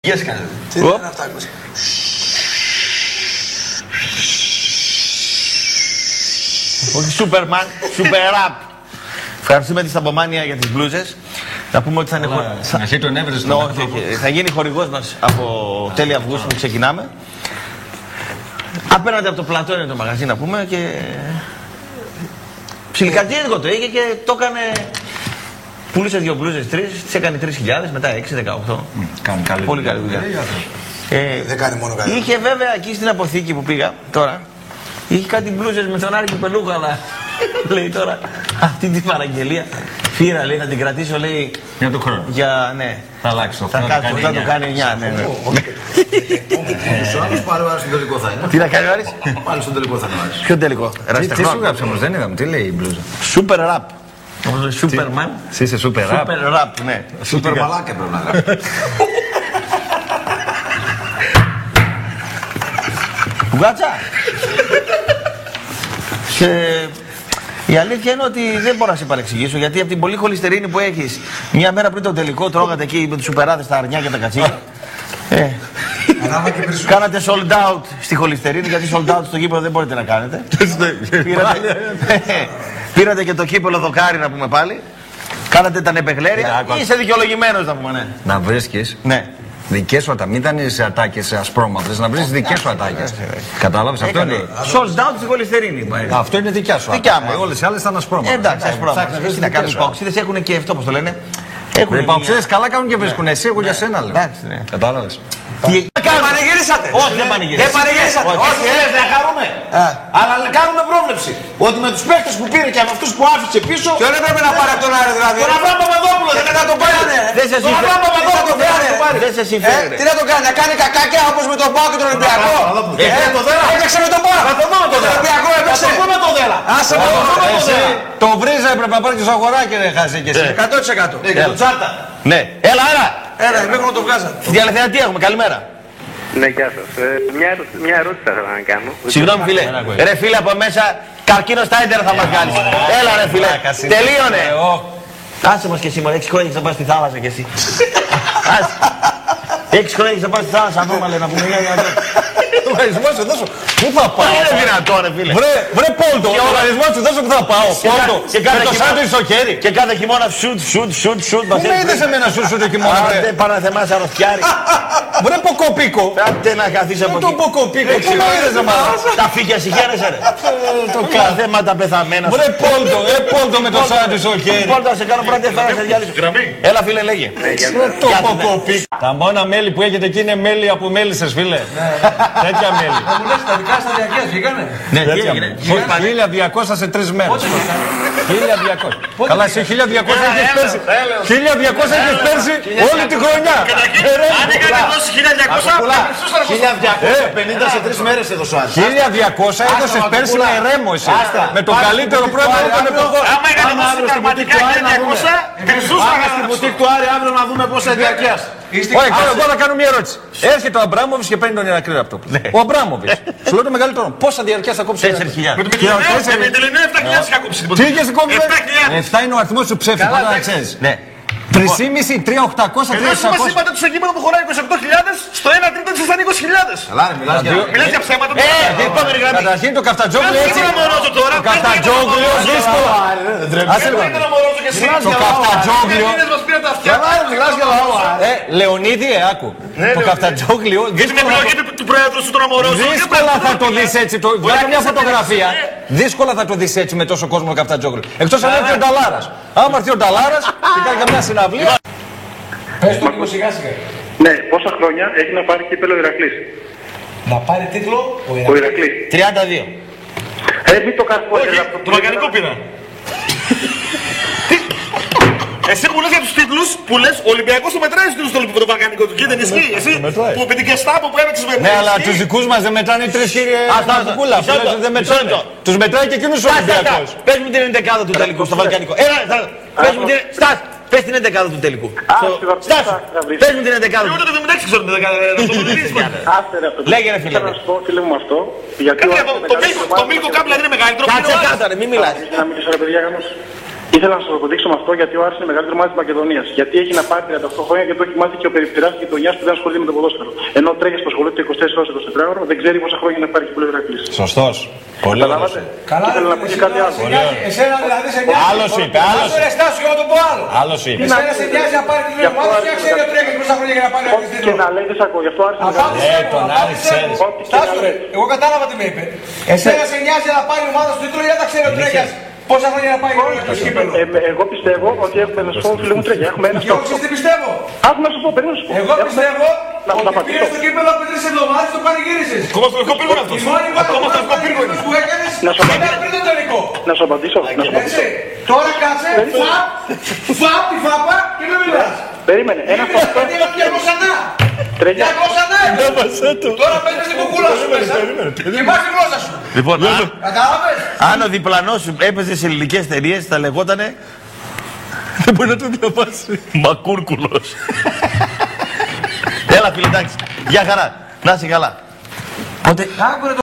μαγικές κάνετε. Τι είναι αυτά, Όχι Σούπερμαν, Σούπερ Απ. Ευχαριστούμε τη Σταμπομάνια για τις μπλούζες. Να πούμε ότι θα είναι Στην αρχή τον έβρεζε. θα γίνει χορηγός μας από τέλη Αυγούστου που ξεκινάμε. Απέναντι από το πλατό είναι το μαγαζί να πούμε και... Ψιλικατήργο το είχε και το έκανε... Πούλησε 2 μπλούζες, 3, τις έκανε 3.000, μετά 6, 18. Κάνει καλή. Πολύ καλή δουλειά. Δεν κάνει μόνο καλή. Είχε βέβαια εκεί στην αποθήκη που πήγα τώρα, είχε κάτι μπλούζες με τον Άρη Πελούχα, αλλά λέει τώρα αυτή την παραγγελία. Φύρα λέει, θα την κρατήσω λέει. Για τον χρόνο. Για, ναι. Θα αλλάξει το χρόνο. Θα το κάνει 9, ναι. Ο άλλος πάλι στον τελικό θα είναι. Τι να κάνει ο Άρης? Πάλι στον τελικό θα είναι ο Άρης. Ποιο τελικό? Τι σου γράψε όμως, δεν είδαμε, τι λέει η μπλούζα. Σούπερ ραπ. Σούπερμαν. Εσύ είσαι σούπερ ραπ. Σούπερ ραπ, ναι. Σούπερ μαλάκα πρέπει να γράψει. Πουγάτσα. Η αλήθεια είναι ότι δεν μπορώ να σε παρεξηγήσω γιατί από την πολύ χολυστερίνη που έχεις μια μέρα πριν το τελικό τρώγατε εκεί με τους σουπεράδες τα αρνιά και τα κατσίκια. Κάνατε sold out στη χολυστερίνη γιατί sold out στο γήπεδο δεν μπορείτε να κάνετε. Πήρατε και το κύπελο δοκάρι να πούμε πάλι. Κάνατε τα νεπεγλέρια. Είσαι δικαιολογημένος να πούμε, ναι. Να βρίσκεις. Ναι. Δικές σου ατάκες, μην δάνεις ατάκες ασπρόμαυρες, να βρεις δικές σου ατάκες. Κατάλαβες, αυτό είναι. Sold out στη χολυστερίνη. Αυτό είναι δικιά σου. Δικιά μου. Όλες οι άλλες ήταν ασπρόμαυρες. Εντάξει, ασπρόμαυρες. Τι να κάνουν οι παοξίδες, έχουν και αυτό, πώς το λένε. Οι παοξίδες καλά κάνουν και βρίσκουν. Εσύ, εγώ για σένα λέω. Κατάλαβες. Δεν πανηγυρίσατε. Όχι, δεν πανηγυρίσατε. Δεν πανηγυρίσατε. Όχι, δεν χαρούμε. Αλλά κάνουμε πρόβλεψη. Ότι με τους παίκτες που πήρε και με αυτούς που άφησε πίσω. Ποιο δεν πρέπει να πάρει από τον Άρη δηλαδή. Τον Αβραάμ Παπαδόπουλο δεν θα τον πάρει. Δεν σε συμφέρει. Δεν σε συμφέρει. Τι να το κάνει, να κάνει κακάκια όπως με τον Πάο και τον Ολυμπιακό. Έπαιξε με τον Πάο. Θα το δούμε το δέλα. Ολυμπιακό έπαιξε. Θα το δούμε το δέλα. Άσε με το δέλα. Το βρίζα έπρεπε να πάρει και στο αγοράκι ρε χάσει και εσύ. 100%. Και τον Τσάρτα. Ναι. Έλα. Έλα, μέχρι να το βγάζατε. Στη Διαλεθέα τι έχουμε, καλημέρα. Ναι, γεια σας. Μια ερώτηση θα ήθελα να κάνω. Συγγνώμη φίλε. Ρε φίλε από μέσα, καρκίνο στα έντερα θα μας κάνεις. Έλα ρε φίλε. Τελείωνε. Άσε μας και εσύ μωρέ, 6 χρόνια έχεις να πας στη θάλασσα κι εσύ. 6 χρόνια έχεις να πας στη θάλασσα, ανώμαλε να πούμε μια για Ο οργανισμός σου δώσω. Πού θα πάω. είναι δυνατό ρε φίλε. Βρε Πόλτο, ο οργανισμός σου δώσω που θα πάω. Πόλτο. Με το σάντουιτ στο χέρι. Και κάθε χειμώνα σουτ. Πού με είδες εμένα σου το χειμώνα. Δεν πάνε να θεμάσαι αρρωστιάρι. Βρε Ποκοπίκο. Άντε να καθίσεις από Το εκεί. Ποκοπίκο. Πού με είδες εμένα. Τα φύκια συγχαίρεσαι ρε. Τα θέματα πεθαμένα. Βρε Πόλτο με το σάντουιτ στο χέρι. Πόλτο να σε κάνω πρώτη φορά σε διάλυση. Έλα φίλε λέγε. Το Ποκοπίκο. Τα μόνα μέλη που έχετε εκεί είναι μέλη από μέλισσες φίλε. Τέτοια μέλη. Μου λες τα δικά στα διαρκείας βγήκανε. Ναι, τι έγινε. 1200 σε 3 μέρες. 1200. Καλά, εσύ 1200 έχεις πέρσι. 1200 έχεις πέρσι όλη τη χρονιά. Αν είχατε δώσει 1200, 50 σε 3 μέρες έδωσε ο Άρης. 1200 έδωσες πέρσι με ρέμο εσύ. Με τον καλύτερο πρόεδρο των εποχών. άμα είχατε δώσει πραγματικά 1200, τριζούσαν Στην μπουτίκ του Άρη αύριο να δούμε πόσα διαρκείας. Όχι, εγώ θα κάνω μια ερώτηση. Έρχεται ο Αμπράμοβιτς και παίρνει τον Ηρακλή από το. Ο Αμπράμοβιτς. Σου λέω το μεγαλύτερο. Πόσα διαρκείας θα κόψει. 4.000. Με την Τελενέα 7.000 είχα κόψει. Τι είχες κόψει. 7 είναι ο αριθμός του ψεύτη. Πάντα να ξέρεις. 3,5, 3.800, 3.600. Μας είπατε το γήπεδο που χωράει 28.000, στο 1 τρίτο ήσασταν 20.000. Καλά, μιλάς για... Μιλάς για ψέματα. Επόμενη γραμμή. Καταρχήν το Καφτατζόγλιο έτσι. Το Καφτατζόγλιο δύσκολο. Το Καφτατζόγλιο. Καλά, μιλάς για λαό. Λεωνίδη, άκου. Το Καφτατζόγλιο Δύσκολα του πρόεδρου σου τον Αμορόζο. δύσκολα θα το δεις έτσι. Βγάλε μια φωτογραφία. Δύσκολα θα το δεις έτσι με τόσο κόσμο Καφτατζόγλιο. Εκτός αν έρθει ο Νταλάρας. Άμα έρθει ο Νταλάρας και κάνει καμιά συναυλία. Πες το λίγο σιγά σιγά. Ναι, πόσα χρόνια έχει να πάρει κύπελο ο Ηρακλής. Να πάρει τίτλο Ο Ηρακλής. 32. Μην το κάνεις πολύ. Το λαγανικό πήρα. Εσύ που λες για τους τίτλους, που λες ο Ολυμπιακός το μετράει στους τίτλους στο Ολυμπιακό Βαλκανικό του. Και δεν ισχύει. Εσύ που επί την Κεστάπο που έπαιξες με Ναι, αλλά τους δικούς μας δεν μετράνε οι 3 κύριε Σταυροπούλα. Δεν μετράνε. Τους μετράει και εκείνους ο Ολυμπιακός. Πες μου την 11η του τελικού στο Βαλκανικό. Πες μου την. Στας! Πες την 11η του τελικού. Στας! Πες μου την 11η. Ούτε το 76 ξέρω την 11η. Λέγε ρε φίλε. Θέλω να σου πω φίλε μου αυτό. Γιατί Το Μίλκο Κάμπλα είναι μεγαλύτερο. Κάτσε κάτω ρε, μην μιλάς. να μιλήσω ρε παιδιά γάμος. Ήθελα να σα αποδείξω με αυτό γιατί ο Άρης είναι μεγαλύτερο μάτι τη Μακεδονία. Γιατί έχει να πάρει 38 χρόνια και το έχει μάθει και ο περιφτεράς τη γειτονιά που δεν ασχολείται με το ποδόσφαιρο. Ενώ τρέχει στο σχολείο του 24 ώρες το 24ωρο, δεν ξέρει πόσα χρόνια να υπάρχει πολύ Ηρακλής. Σωστός. Πολύ ωραίος. Καλά, ήθελα να πω και κάτι άλλο. Εσένα δηλαδή σε νοιάζει. Άλλος είπε, άλλος. Άσου ρε Στάσου και εγώ τον πω άλλο. Άλλος είπε. Εσένα σε νοιάζει να πάρει την ομάδα σου και να ξέρει ότι τρέχει πόσα χρόνια για να πάρει Ό,τι και να λέει δεν σ' ακούω, γι' αυτό Άρης είναι μεγαλύτερος. Τον Άρη ξέρεις. Στάσου ρε, εγώ κατάλαβα τι με είπε. Εσένα σε νοιάζει να πάρει η ομάδα σου τίτλο για να ξέρει ότι τρέχει. Πόσα χρόνια να πάει το σκύπελο. Εγώ πιστεύω ότι έχουμε να σου πω φίλε μου τρέχει. Έχουμε ένα Εγώ τι πιστεύω. Άκου να σου πω, περίμενα να σου πω. Εγώ πιστεύω ότι πατήσω. πήρες το κύπελο από 3 εβδομάδες το πανηγύρισες. Ακόμα στο τελικό πύργο είναι αυτός. Η μόνη Ακόμα στο τελικό πύργο είναι. που έκανες Να σου ήταν πριν το τελικό. Να σου απαντήσω. Έτσι, τώρα κάτσε, φαπ τη φάπα και δεν μιλάς. Περίμενε, ένα φαυτό. Τρέχει. Τώρα παίρνεις την κουκούλα σου μέσα και πας τη γλώσσα σου. Λοιπόν, Κατάλαβες. αν ο διπλανός σου έπαιζε σε ελληνικές εταιρείες, θα λεγότανε. Δεν μπορεί να το διαβάσει. Μακούρκουλος. Έλα φίλε, εντάξει. Γεια χαρά. Να είσαι καλά. Άκουρε